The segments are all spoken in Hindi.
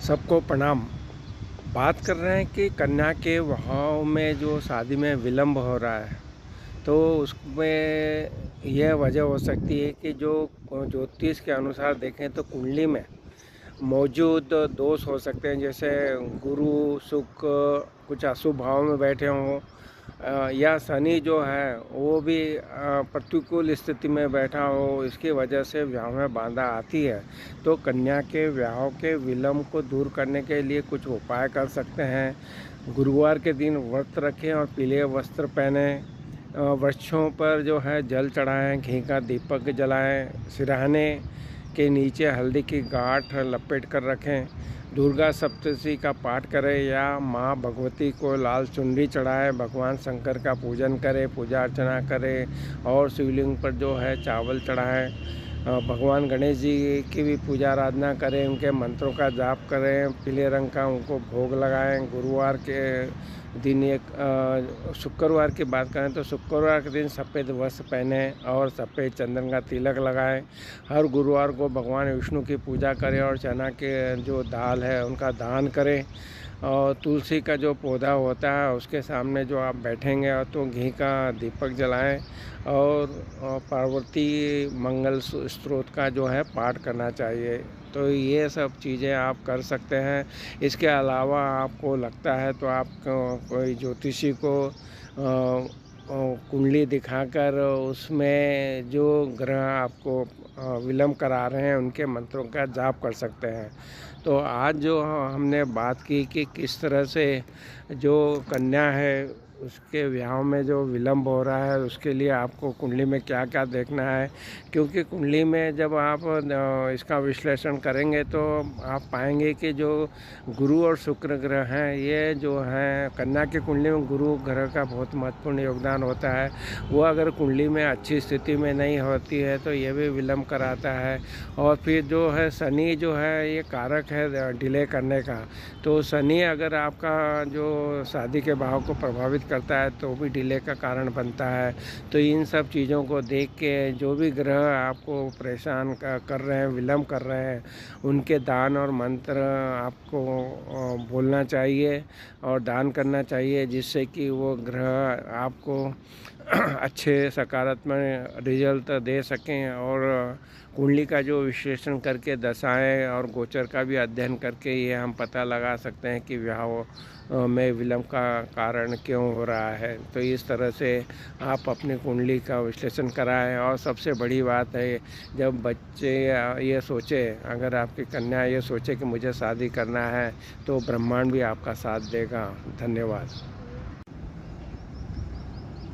सबको प्रणाम। बात कर रहे हैं कि कन्या के विवाह में जो शादी में विलम्ब हो रहा है, तो उसमें यह वजह हो सकती है कि जो ज्योतिष के अनुसार देखें तो कुंडली में मौजूद दोष हो सकते हैं। जैसे गुरु शुक्र कुछ अशुभ भाव में बैठे हों, या शनि जो है वो भी प्रतिकूल स्थिति में बैठा हो, इसकी वजह से विवाह में बाधा आती है। तो कन्या के विवाह के विलम्ब को दूर करने के लिए कुछ उपाय कर सकते हैं। गुरुवार के दिन व्रत रखें और पीले वस्त्र पहने, वृक्षों पर जो है जल चढ़ाएं, घी का दीपक जलाएं, सिरहाने के नीचे हल्दी की गांठ लपेट कर रखें, दुर्गा सप्तशती का पाठ करें या माँ भगवती को लाल चुनरी चढ़ाएं, भगवान शंकर का पूजन करें, पूजा अर्चना करें और शिवलिंग पर जो है चावल चढ़ाएं। भगवान गणेश जी की भी पूजा आराधना करें, उनके मंत्रों का जाप करें, पीले रंग का उनको भोग लगाएं। गुरुवार के दिन शुक्रवार की बात करें तो शुक्रवार के दिन सफ़ेद वस्त्र पहने और सफ़ेद चंदन का तिलक लगाएं। हर गुरुवार को भगवान विष्णु की पूजा करें और चना के जो दाल है उनका दान करें। और तुलसी का जो पौधा होता है उसके सामने जो आप बैठेंगे और तो घी का दीपक जलाएं और पार्वती मंगल स्तोत्र का जो है पाठ करना चाहिए। तो ये सब चीज़ें आप कर सकते हैं। इसके अलावा आपको लगता है तो आप कोई ज्योतिषी को कुंडली दिखाकर उसमें जो ग्रह आपको विलम्ब करा रहे हैं उनके मंत्रों का जाप कर सकते हैं। तो आज जो हमने बात की कि किस तरह से जो कन्या है उसके विवाह में जो विलम्ब हो रहा है उसके लिए आपको कुंडली में क्या क्या देखना है, क्योंकि कुंडली में जब आप इसका विश्लेषण करेंगे तो आप पाएंगे कि जो गुरु और शुक्र ग्रह हैं, ये जो हैं कन्या की कुंडली में गुरु ग्रह का बहुत महत्वपूर्ण योगदान होता है। वो अगर कुंडली में अच्छी स्थिति में नहीं होती है तो ये भी विलम्ब कराता है। और फिर जो है शनि जो है ये कारक है डिले करने का। तो शनि अगर आपका जो शादी के भाव को प्रभावित करता है तो भी डिले का कारण बनता है। तो इन सब चीज़ों को देख के जो भी ग्रह आपको परेशान कर रहे हैं, विलम्ब कर रहे हैं, उनके दान और मंत्र आपको बोलना चाहिए और दान करना चाहिए, जिससे कि वो ग्रह आपको अच्छे सकारात्मक रिजल्ट दे सकें। और कुंडली का जो विश्लेषण करके दशाएं और गोचर का भी अध्ययन करके ये हम पता लगा सकते हैं कि विवाह में विलम्ब का कारण क्यों हो रहा है। तो इस तरह से आप अपनी कुंडली का विश्लेषण कराएं। और सबसे बड़ी बात है, जब बच्चे ये सोचे, अगर आपकी कन्या ये सोचे कि मुझे शादी करना है तो ब्रह्मांड भी आपका साथ देगा। धन्यवाद।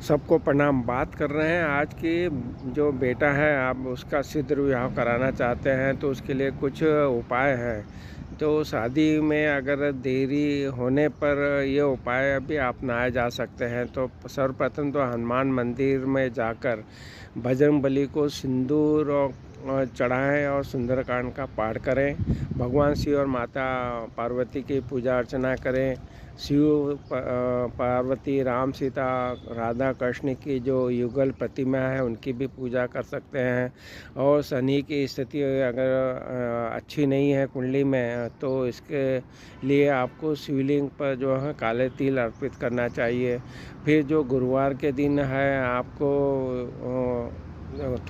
सबको प्रणाम। बात कर रहे हैं आज की जो बेटा है आप उसका शीघ्र विवाह कराना चाहते हैं तो उसके लिए कुछ उपाय हैं। तो शादी में अगर देरी होने पर ये उपाय भी अपनाए जा सकते हैं। तो सर्वप्रथम तो हनुमान मंदिर में जाकर बजरंगबली को सिंदूर और चढ़ाएं और सुंदरकांड का पाठ करें। भगवान शिव और माता पार्वती की पूजा अर्चना करें। शिव पार्वती राम सीता राधा कृष्ण की जो युगल प्रतिमा है उनकी भी पूजा कर सकते हैं। और शनि की स्थिति अगर अच्छी नहीं है कुंडली में तो इसके लिए आपको शिवलिंग पर जो है काले तिल अर्पित करना चाहिए। फिर जो गुरुवार के दिन है आपको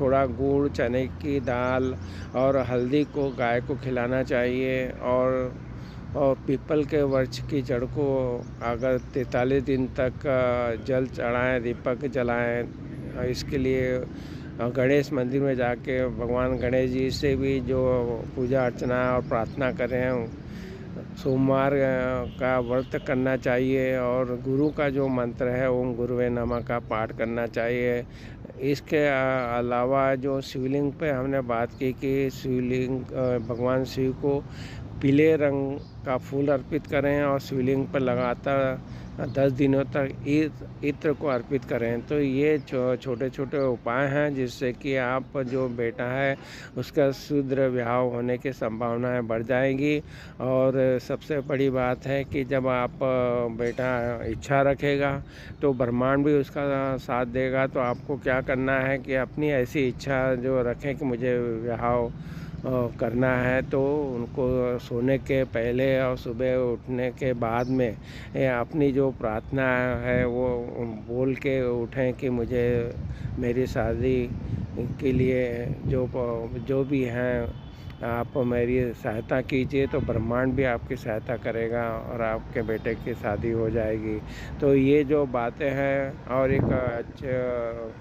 थोड़ा गुड़, चने की दाल और हल्दी को गाय को खिलाना चाहिए। और पीपल के वृक्ष की जड़ को अगर 43 दिन तक जल चढ़ाएं, दीपक जलाएं। इसके लिए गणेश मंदिर में जाके भगवान गणेश जी से भी जो पूजा अर्चना और प्रार्थना करें। सोमवार का व्रत करना चाहिए और गुरु का जो मंत्र है ओम गुरुवे नमः का पाठ करना चाहिए। इसके अलावा जो शिवलिंग पे हमने बात की कि शिवलिंग भगवान शिव को पीले रंग का फूल अर्पित करें और शिवलिंग पर लगातार 10 दिनों तक इत्र को अर्पित करें। तो ये छोटे छोटे उपाय हैं जिससे कि आप जो बेटा है उसका शीघ्र विवाह होने की संभावनाएं बढ़ जाएंगी। और सबसे बड़ी बात है कि जब आप बेटा इच्छा रखेगा तो ब्रह्मांड भी उसका साथ देगा। तो आपको क्या करना है कि अपनी ऐसी इच्छा जो रखें कि मुझे विवाह करना है तो उनको सोने के पहले और सुबह उठने के बाद में अपनी जो प्रार्थना है वो बोल के उठें कि मुझे मेरी शादी के लिए जो भी हैं आप मेरी सहायता कीजिए, तो ब्रह्मांड भी आपकी सहायता करेगा और आपके बेटे की शादी हो जाएगी। तो ये जो बातें हैं, और एक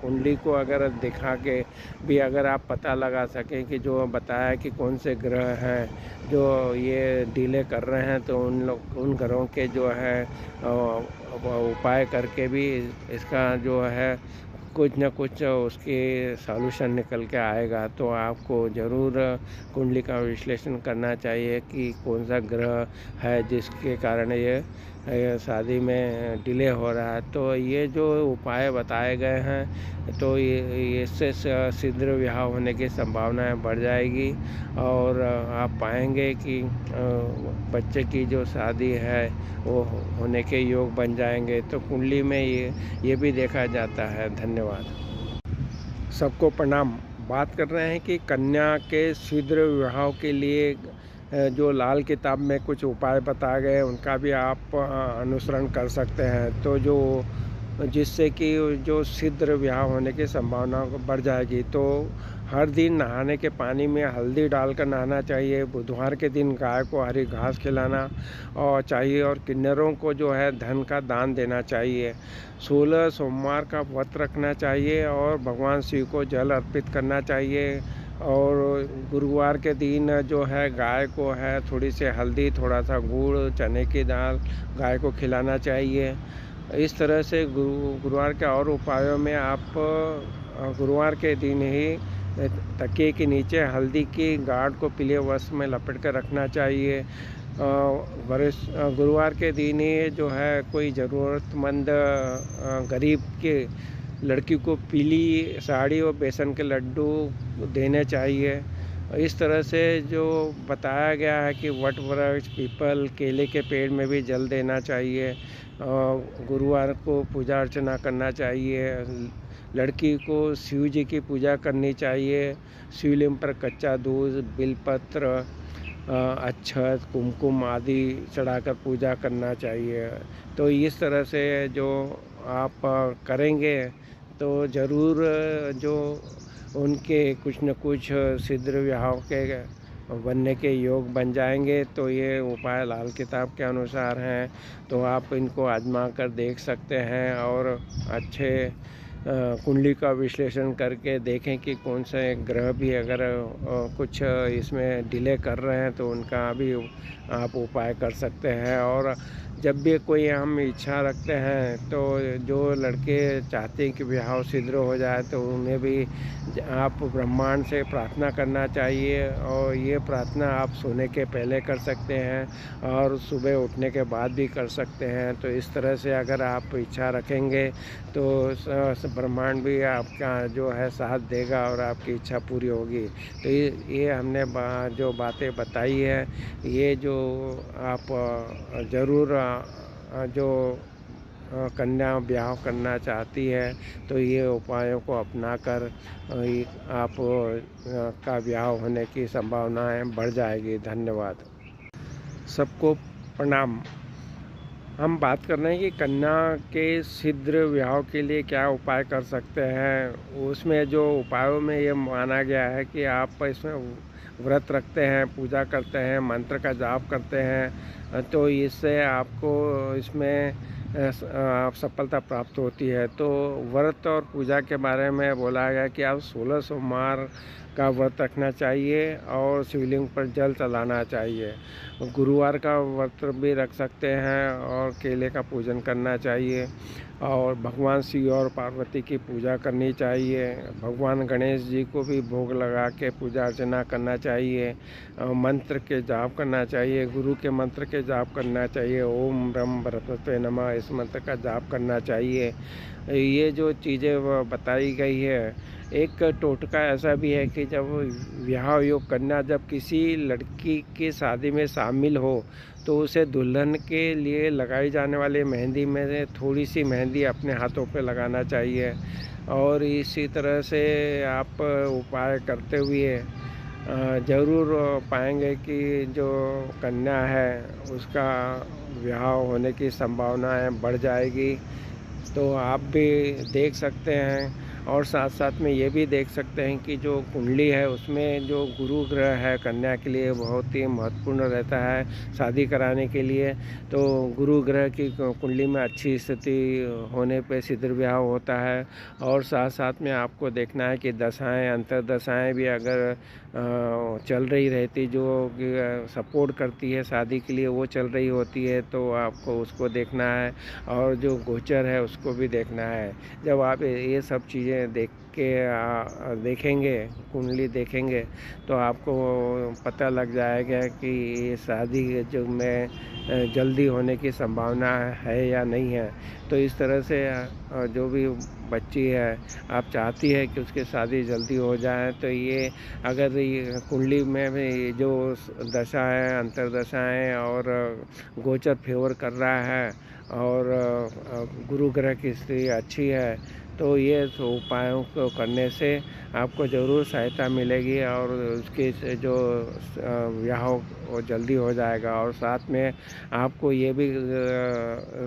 कुंडली को अगर दिखा के भी अगर आप पता लगा सकें कि जो बताया कि कौन से ग्रह हैं जो ये डिले कर रहे हैं, तो उन ग्रहों के जो है उपाय करके भी इसका जो है कुछ न कुछ उसके सॉल्यूशन निकल के आएगा। तो आपको ज़रूर कुंडली का विश्लेषण करना चाहिए कि कौन सा ग्रह है जिसके कारण ये शादी में डिले हो रहा है। तो ये जो उपाय बताए गए हैं, तो ये इससे शीघ्र विवाह होने की संभावनाएं बढ़ जाएगी और आप पाएंगे कि बच्चे की जो शादी है वो होने के योग बन जाएंगे। तो कुंडली में ये भी देखा जाता है। धन्यवाद। सबको प्रणाम। बात कर रहे हैं कि कन्या के शीघ्र विवाह के लिए जो लाल किताब में कुछ उपाय बताए गए उनका भी आप अनुसरण कर सकते हैं, तो जिससे कि जो शीघ्र विवाह होने की संभावना बढ़ जाएगी। तो हर दिन नहाने के पानी में हल्दी डालकर नहाना चाहिए। बुधवार के दिन गाय को हरी घास खिलाना और चाहिए, और किन्नरों को जो है धन का दान देना चाहिए। 16 सोमवार का व्रत रखना चाहिए और भगवान शिव को जल अर्पित करना चाहिए। और गुरुवार के दिन जो है गाय को है थोड़ी सी हल्दी, थोड़ा सा गुड़, चने की दाल गाय को खिलाना चाहिए। इस तरह से गुरुवार के और उपायों में आप गुरुवार के दिन ही तकिए के नीचे हल्दी की गांठ को पीले वस्त्र में लपेट कर रखना चाहिए। गुरुवार के दिन ही जो है कोई ज़रूरतमंद गरीब के लड़की को पीली साड़ी और बेसन के लड्डू देने चाहिए। इस तरह से जो बताया गया है कि वट वृक्ष, पीपल, केले के पेड़ में भी जल देना चाहिए। गुरुवार को पूजा अर्चना करना चाहिए। लड़की को शिव जी की पूजा करनी चाहिए। शिवलिंग पर कच्चा दूध, बिलपत्र, अक्षत, कुमकुम आदि चढ़ाकर पूजा करना चाहिए। तो इस तरह से जो आप करेंगे तो ज़रूर जो उनके कुछ न कुछ शीघ्र विवाह के बनने के योग बन जाएंगे। तो ये उपाय लाल किताब के अनुसार हैं, तो आप इनको आजमा कर देख सकते हैं और अच्छे कुंडली का विश्लेषण करके देखें कि कौन से ग्रह भी अगर कुछ इसमें डिले कर रहे हैं तो उनका भी आप उपाय कर सकते हैं। और जब भी कोई हम इच्छा रखते हैं तो जो लड़के चाहते हैं कि विवाह शीघ्र हो जाए, तो उन्हें भी आप ब्रह्मांड से प्रार्थना करना चाहिए। और ये प्रार्थना आप सोने के पहले कर सकते हैं और सुबह उठने के बाद भी कर सकते हैं। तो इस तरह से अगर आप इच्छा रखेंगे तो ब्रह्मांड भी आपका जो है साथ देगा और आपकी इच्छा पूरी होगी। तो ये हमने जो बातें बताई है, ये जो आप ज़रूर जो कन्या ब्याह करना चाहती है तो ये उपायों को अपनाकर आप का ब्याह होने की संभावनाएं बढ़ जाएगी। धन्यवाद। सबको प्रणाम। हम बात कर रहे हैं कि कन्या के शीघ्र विवाह के लिए क्या उपाय कर सकते हैं। उसमें जो उपायों में ये माना गया है कि आप इसमें व्रत रखते हैं, पूजा करते हैं, मंत्र का जाप करते हैं, तो इससे आपको इसमें सफलता प्राप्त होती है। तो व्रत और पूजा के बारे में बोला गया कि आप 16 सोमवार का व्रत रखना चाहिए और शिवलिंग पर जल चढ़ाना चाहिए। गुरुवार का व्रत भी रख सकते हैं और केले का पूजन करना चाहिए और भगवान शिव और पार्वती की पूजा करनी चाहिए। भगवान गणेश जी को भी भोग लगा के पूजा अर्चना करना चाहिए। मंत्र के जाप करना चाहिए, गुरु के मंत्र के जाप करना चाहिए। ओम ब्रह्म बृहस्पति नमः इस मंत्र का जाप करना चाहिए। ये जो चीज़ें बताई गई है, एक टोटका ऐसा भी है कि जब विवाह योग कन्या जब किसी लड़की की शादी में शामिल हो तो उसे दुल्हन के लिए लगाई जाने वाली मेहंदी में से थोड़ी सी मेहंदी अपने हाथों पे लगाना चाहिए। और इसी तरह से आप उपाय करते हुए ज़रूर पाएंगे कि जो कन्या है उसका विवाह होने की संभावनाएं बढ़ जाएगी। तो आप भी देख सकते हैं और साथ साथ में ये भी देख सकते हैं कि जो कुंडली है उसमें जो गुरु ग्रह है कन्या के लिए बहुत ही महत्वपूर्ण रहता है शादी कराने के लिए। तो गुरु ग्रह की कुंडली में अच्छी स्थिति होने पे शीघ्र विवाह होता है। और साथ साथ में आपको देखना है कि दशाएं अंतर्दशाएं भी अगर चल रही रहती जो सपोर्ट करती है शादी के लिए वो चल रही होती है तो आपको उसको देखना है। और जो गोचर है उसको भी देखना है। जब आप ये सब चीज़ें देखेंगे कुंडली देखेंगे तो आपको पता लग जाएगा कि ये शादी जो में जल्दी होने की संभावना है या नहीं है। तो इस तरह से जो भी बच्ची है आप चाहती है कि उसकी शादी जल्दी हो जाए तो ये अगर ये कुंडली में भी जो दशा है अंतर्दशा है और गोचर फेवर कर रहा है और गुरु ग्रह की स्थिति अच्छी है तो ये उपायों को करने से आपको ज़रूर सहायता मिलेगी और उसके जो विवाह वो जल्दी हो जाएगा। और साथ में आपको ये भी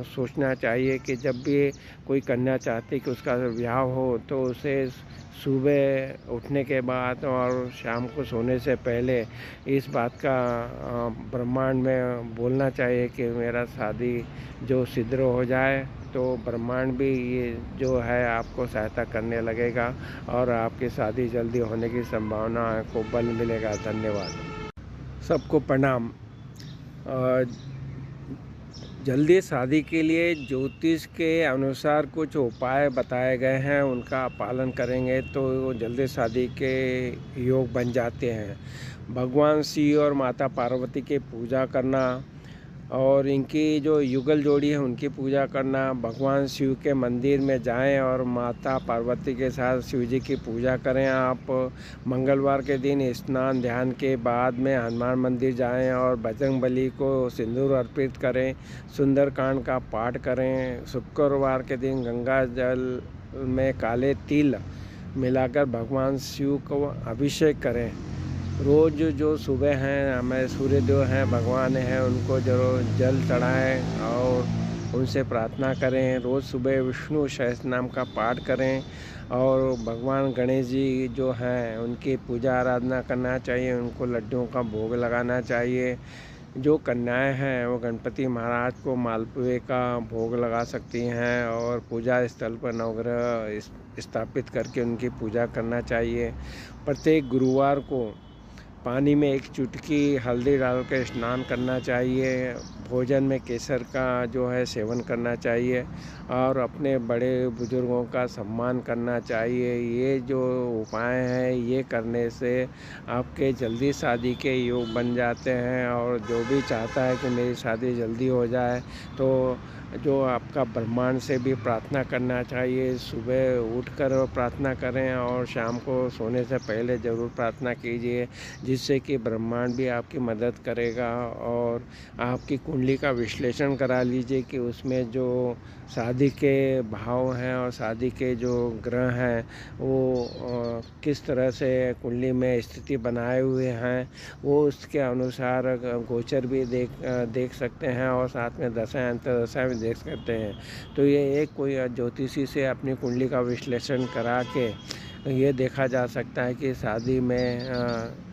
सोचना चाहिए कि जब भी कोई कन्या चाहती कि उसका विवाह हो तो उसे सुबह उठने के बाद और शाम को सोने से पहले इस बात का ब्रह्मांड में बोलना चाहिए कि मेरा शादी जो शीघ्र हो जाए। तो ब्रह्मांड भी ये जो है आपको सहायता करने लगेगा और आपकी शादी जल्दी होने की संभावना को बल मिलेगा। धन्यवाद। सबको प्रणाम। जल्दी शादी के लिए ज्योतिष के अनुसार कुछ उपाय बताए गए हैं उनका पालन करेंगे तो जल्दी शादी के योग बन जाते हैं। भगवान शिव और माता पार्वती की पूजा करना और इनकी जो युगल जोड़ी है उनकी पूजा करना। भगवान शिव के मंदिर में जाएं और माता पार्वती के साथ शिव जी की पूजा करें। आप मंगलवार के दिन स्नान ध्यान के बाद में हनुमान मंदिर जाएं और बजरंगबली को सिंदूर अर्पित करें, सुंदरकांड का पाठ करें। शुक्रवार के दिन गंगा जल में काले तिल मिलाकर भगवान शिव को अभिषेक करें। रोज़ जो सुबह हैं हमें सूर्यदेव हैं भगवान हैं उनको जरूर जल चढ़ाएं और उनसे प्रार्थना करें। रोज़ सुबह विष्णु सहस्त्र नाम का पाठ करें और भगवान गणेश जी जो हैं उनकी पूजा आराधना करना चाहिए, उनको लड्डुओं का भोग लगाना चाहिए। जो कन्याएं हैं वो गणपति महाराज को मालपुए का भोग लगा सकती हैं और पूजा स्थल पर नवग्रह स्थापित करके उनकी पूजा करना चाहिए। प्रत्येक गुरुवार को पानी में एक चुटकी हल्दी डाल कर स्नान करना चाहिए। भोजन में केसर का जो है सेवन करना चाहिए और अपने बड़े बुजुर्गों का सम्मान करना चाहिए। ये जो उपाय हैं ये करने से आपके जल्दी शादी के योग बन जाते हैं। और जो भी चाहता है कि मेरी शादी जल्दी हो जाए तो जो आपका ब्रह्मांड से भी प्रार्थना करना चाहिए। सुबह उठकर प्रार्थना करें और शाम को सोने से पहले ज़रूर प्रार्थना कीजिए जिससे कि ब्रह्मांड भी आपकी मदद करेगा। और आपकी कुंडली का विश्लेषण करा लीजिए कि उसमें जो शादी के भाव हैं और शादी के जो ग्रह हैं वो किस तरह से कुंडली में स्थिति बनाए हुए हैं वो उसके अनुसार गोचर भी देख सकते हैं और साथ में दशा अंतर्दशा भी देख सकते हैं। तो ये एक कोई ज्योतिषी से अपनी कुंडली का विश्लेषण करा के ये देखा जा सकता है कि शादी में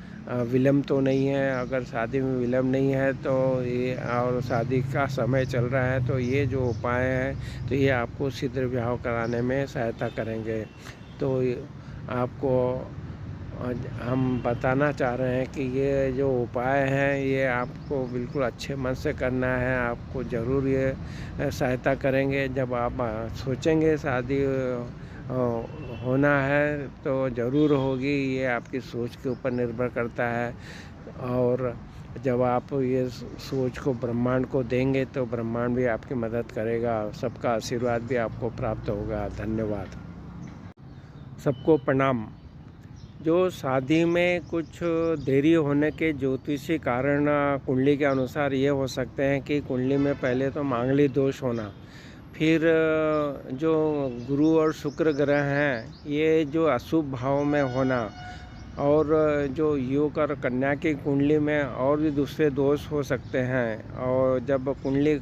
विलम्ब तो नहीं है। अगर शादी में विलम्ब नहीं है तो ये और शादी का समय चल रहा है तो ये जो उपाय हैं तो ये आपको शीघ्र विवाह कराने में सहायता करेंगे। तो आपको हम बताना चाह रहे हैं कि ये जो उपाय हैं ये आपको बिल्कुल अच्छे मन से करना है। आपको ज़रूर ये सहायता करेंगे। जब आप सोचेंगे शादी होना है तो ज़रूर होगी। ये आपकी सोच के ऊपर निर्भर करता है और जब आप ये सोच को ब्रह्मांड को देंगे तो ब्रह्मांड भी आपकी मदद करेगा। सबका आशीर्वाद भी आपको प्राप्त होगा। धन्यवाद। सबको प्रणाम। जो शादी में कुछ देरी होने के ज्योतिषी कारण कुंडली के अनुसार ये हो सकते हैं कि कुंडली में पहले तो मांगलिक दोष होना, फिर जो गुरु और शुक्र ग्रह हैं ये जो अशुभ भाव में होना और जो युवक और कन्या की कुंडली में और भी दूसरे दोष हो सकते हैं। और जब कुंडली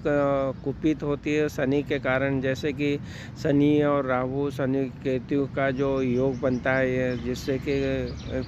कुपित होती है शनि के कारण, जैसे कि शनि और राहु, शनि केतु का जो योग बनता है जिससे कि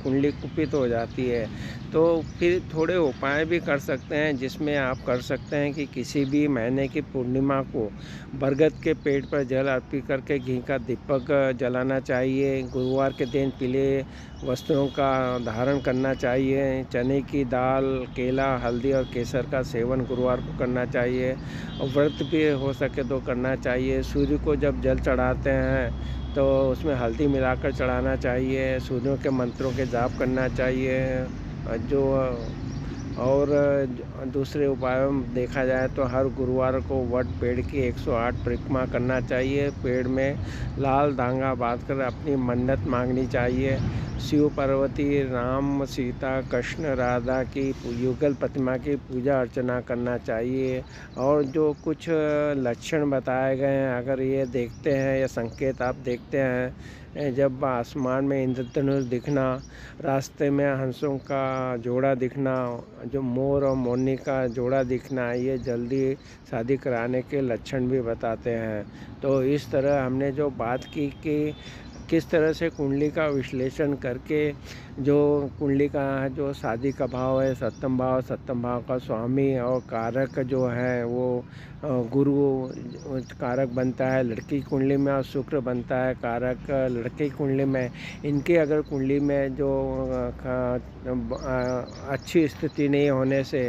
कुंडली कुपित हो जाती है, तो फिर थोड़े उपाय भी कर सकते हैं, जिसमें आप कर सकते हैं कि किसी भी महीने की पूर्णिमा को बरगद के पेड़ पर जल अर्पित करके घी का दीपक जलाना चाहिए। गुरुवार के दिन पीले वस्त्रों का धारण करना चाहिए। चने की दाल, केला, हल्दी और केसर का सेवन गुरुवार को करना चाहिए। और व्रत भी हो सके तो करना चाहिए। सूर्य को जब जल चढ़ाते हैं तो उसमें हल्दी मिलाकर चढ़ाना चाहिए। सूर्यों के मंत्रों के जाप करना चाहिए। जो और दूसरे उपायों में देखा जाए तो हर गुरुवार को वट पेड़ की 108 परिक्रमा करना चाहिए। पेड़ में लाल धागा बांधकर अपनी मन्नत मांगनी चाहिए। शिव पार्वती, राम सीता, कृष्ण राधा की युगल प्रतिमा की पूजा अर्चना करना चाहिए। और जो कुछ लक्षण बताए गए हैं, अगर ये देखते हैं या संकेत आप देखते हैं, जब आसमान में इंद्रधनुष दिखना, रास्ते में हंसों का जोड़ा दिखना, जो मोर और मोरनी का जोड़ा दिखना, ये जल्दी शादी कराने के लक्षण भी बताते हैं। तो इस तरह हमने जो बात की कि किस तरह से कुंडली का विश्लेषण करके जो कुंडली का जो शादी का भाव है, सप्तम भाव का स्वामी और कारक जो है वो गुरु कारक बनता है लड़की कुंडली में, और शुक्र बनता है कारक लड़की कुंडली में। इनकी अगर कुंडली में जो अच्छी स्थिति नहीं होने से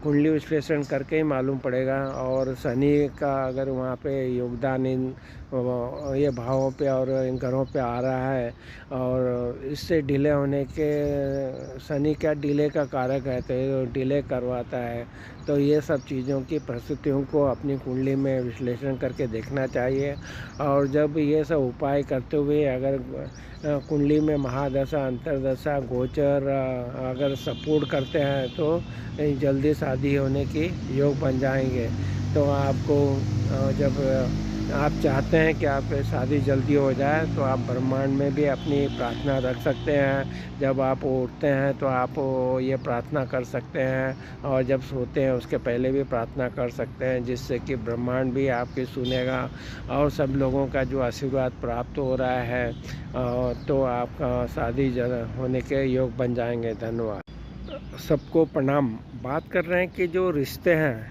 कुंडली विश्लेषण करके ही मालूम पड़ेगा। और शनि का अगर वहाँ पे योगदान इन ये भावों पे और इन ग्रहों पे आ रहा है, और इससे डिले होने के, शनि क्या डिले का कारक है तो ये डिले करवाता है। तो ये सब चीज़ों की परिस्थितियों को अपनी कुंडली में विश्लेषण करके देखना चाहिए। और जब ये सब उपाय करते हुए अगर कुंडली में महादशा, अंतरदशा, गोचर अगर सपोर्ट करते हैं तो जल्दी शादी होने की योग बन जाएंगे। तो आपको जब आप चाहते हैं कि आप शादी जल्दी हो जाए तो आप ब्रह्मांड में भी अपनी प्रार्थना रख सकते हैं। जब आप उठते हैं तो आप ये प्रार्थना कर सकते हैं, और जब सोते हैं उसके पहले भी प्रार्थना कर सकते हैं, जिससे कि ब्रह्मांड भी आपकी सुनेगा और सब लोगों का जो आशीर्वाद प्राप्त हो रहा है तो आपका शादी होने के योग बन जाएंगे। धन्यवाद। सबको प्रणाम। बात कर रहे हैं कि जो रिश्ते हैं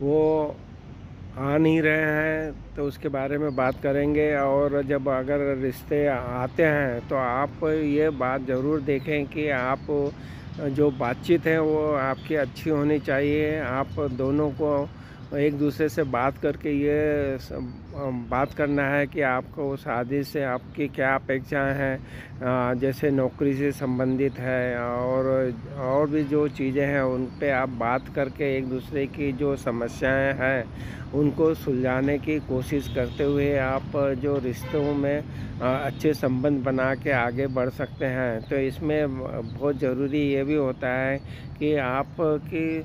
वो आ नहीं रहे हैं, तो उसके बारे में बात करेंगे। और जब अगर रिश्ते आते हैं तो आप ये बात ज़रूर देखें कि आप जो बातचीत है वो आपकी अच्छी होनी चाहिए। आप दोनों को एक दूसरे से बात करके ये बात करना है कि आपको शादी से आपकी क्या अपेक्षाएं हैं, जैसे नौकरी से संबंधित है और भी जो चीज़ें हैं उन पे आप बात करके एक दूसरे की जो समस्याएं हैं उनको सुलझाने की कोशिश करते हुए आप जो रिश्तों में अच्छे संबंध बना के आगे बढ़ सकते हैं। तो इसमें बहुत ज़रूरी ये भी होता है कि आपकी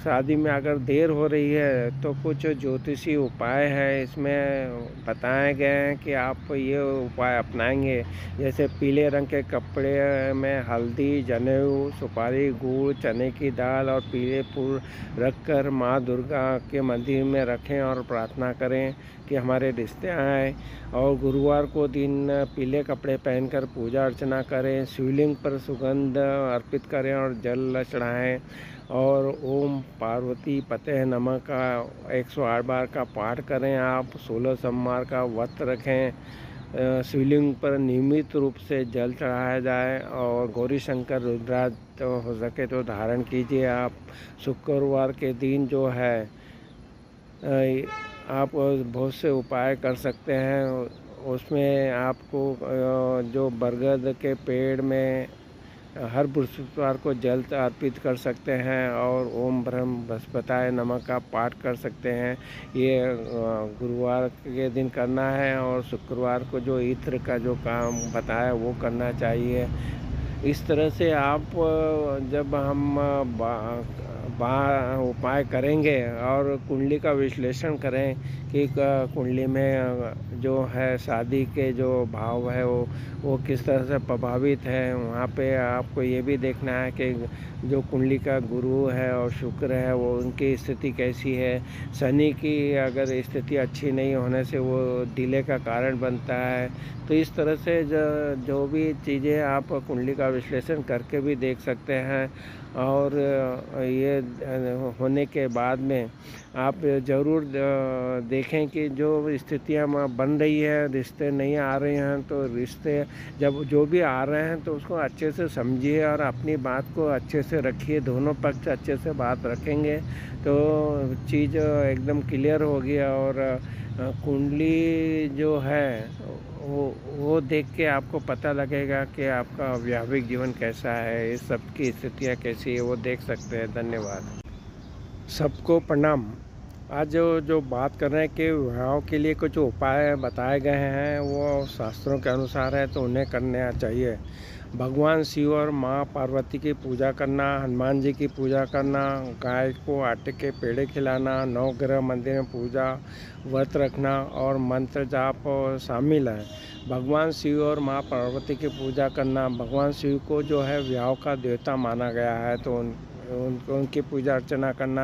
शादी में अगर देर हो रही है तो कुछ ज्योतिषी उपाय है इसमें बताए गए हैं कि आप ये उपाय अपनाएंगे। जैसे पीले रंग के कपड़े में हल्दी, जनेऊ, सुपारी, गुड़, चने की दाल और पीले फूल रखकर माँ दुर्गा के मंदिर में रखें और प्रार्थना करें कि हमारे रिश्ते आएँ। और गुरुवार को दिन पीले कपड़े पहनकर पूजा अर्चना करें। शिवलिंग पर सुगंध अर्पित करें और जल चढ़ाएं। और ओम पार्वती पते नमः का 108 बार का पाठ करें। आप 16 सोमवार का व्रत रखें। शिवलिंग पर नियमित रूप से जल चढ़ाया जाए। और गौरी शंकर रुद्राक्ष तो हो सके तो धारण कीजिए। आप शुक्रवार के दिन जो है आप बहुत से उपाय कर सकते हैं। उसमें आपको जो बरगद के पेड़ में हर बृहस्पतिवार को जल अर्पित कर सकते हैं और ओम ब्रह्म बृहस्पताय नमः का पाठ कर सकते हैं। ये गुरुवार के दिन करना है। और शुक्रवार को जो इत्र का जो काम बताया वो करना चाहिए। इस तरह से आप जब हम उपाय करेंगे और कुंडली का विश्लेषण करें कि कुंडली में जो है शादी के जो भाव है वो किस तरह से प्रभावित है। वहाँ पे आपको ये भी देखना है कि जो कुंडली का गुरु है और शुक्र है वो उनकी स्थिति कैसी है। शनि की अगर स्थिति अच्छी नहीं होने से वो डिले का कारण बनता है। तो इस तरह से जो भी चीज़ें आप कुंडली का विश्लेषण करके भी देख सकते हैं। और ये होने के बाद में आप ज़रूर देखें कि जो स्थितियाँ बन रही है, रिश्ते नहीं आ रहे हैं, तो रिश्ते जब जो भी आ रहे हैं तो उसको अच्छे से समझिए और अपनी बात को अच्छे से रखिए। दोनों पक्ष अच्छे से बात रखेंगे तो चीज़ एकदम क्लियर होगी। और कुंडली जो है वो देख के आपको पता लगेगा कि आपका वैवाहिक जीवन कैसा है, इस सब की स्थितियाँ कैसी है, वो देख सकते हैं। धन्यवाद। सबको प्रणाम। आज जो बात कर रहे हैं कि विवाह के लिए कुछ उपाय बताए गए हैं, वो शास्त्रों के अनुसार है तो उन्हें करना चाहिए। भगवान शिव और माँ पार्वती की पूजा करना, हनुमान जी की पूजा करना, गाय को आटे के पेड़े खिलाना, नवग्रह मंदिर में पूजा व्रत रखना और मंत्र जाप शामिल है। भगवान शिव और माँ पार्वती की पूजा करना, भगवान शिव को जो है विवाह का देवता माना गया है तो उनकी पूजा अर्चना करना।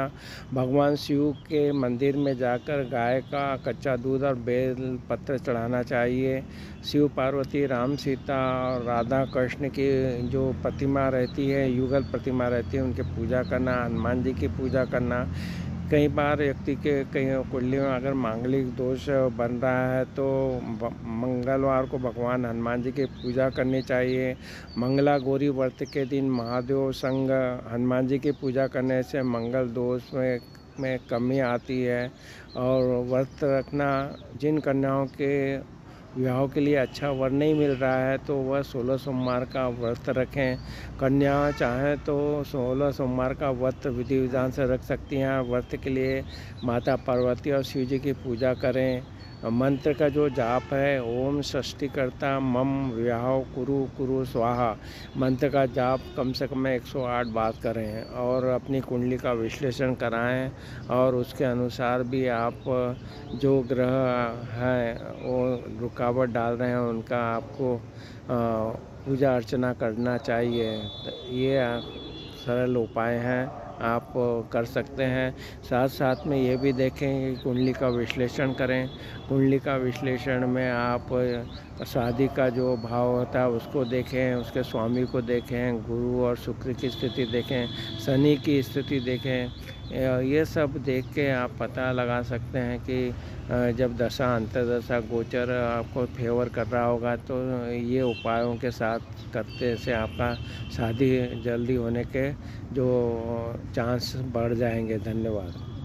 भगवान शिव के मंदिर में जाकर गाय का कच्चा दूध और बेल पत्र चढ़ाना चाहिए। शिव पार्वती, राम सीता और राधा कृष्ण की जो प्रतिमा रहती है, युगल प्रतिमा रहती है, उनकी पूजा करना। हनुमान जी की पूजा करना। कई बार व्यक्ति के कई कुंडली में अगर मांगलिक दोष बन रहा है तो मंगलवार को भगवान हनुमान जी की पूजा करनी चाहिए। मंगला गौरी व्रत के दिन महादेव संग हनुमान जी की पूजा करने से मंगल दोष में कमी आती है। और व्रत रखना, जिन कन्याओं के विवाह के लिए अच्छा वर नहीं मिल रहा है तो वह 16 सोमवार का व्रत रखें। कन्या चाहें तो 16 सोमवार का व्रत विधि विधान से रख सकती हैं। व्रत के लिए माता पार्वती और शिव जी की पूजा करें। मंत्र का जो जाप है, ओम षष्टिकर्ता मम विवाह कुरु कुरु स्वाहा, मंत्र का जाप कम से कम 108 बार करें और अपनी कुंडली का विश्लेषण कराएं। और उसके अनुसार भी आप जो ग्रह हैं वो रुकावट डाल रहे हैं उनका आपको पूजा अर्चना करना चाहिए। ये सरल उपाय हैं, आप कर सकते हैं। साथ साथ में ये भी देखें कि कुंडली का विश्लेषण करें। कुंडली का विश्लेषण में आप शादी का जो भाव होता है उसको देखें, उसके स्वामी को देखें, गुरु और शुक्र की स्थिति देखें, शनि की स्थिति देखें। ये सब देख के आप पता लगा सकते हैं कि जब दशा अंतर्दशा गोचर आपको फेवर कर रहा होगा तो ये उपायों के साथ करते से आपका शादी जल्दी होने के जो चांस बढ़ जाएंगे। धन्यवाद।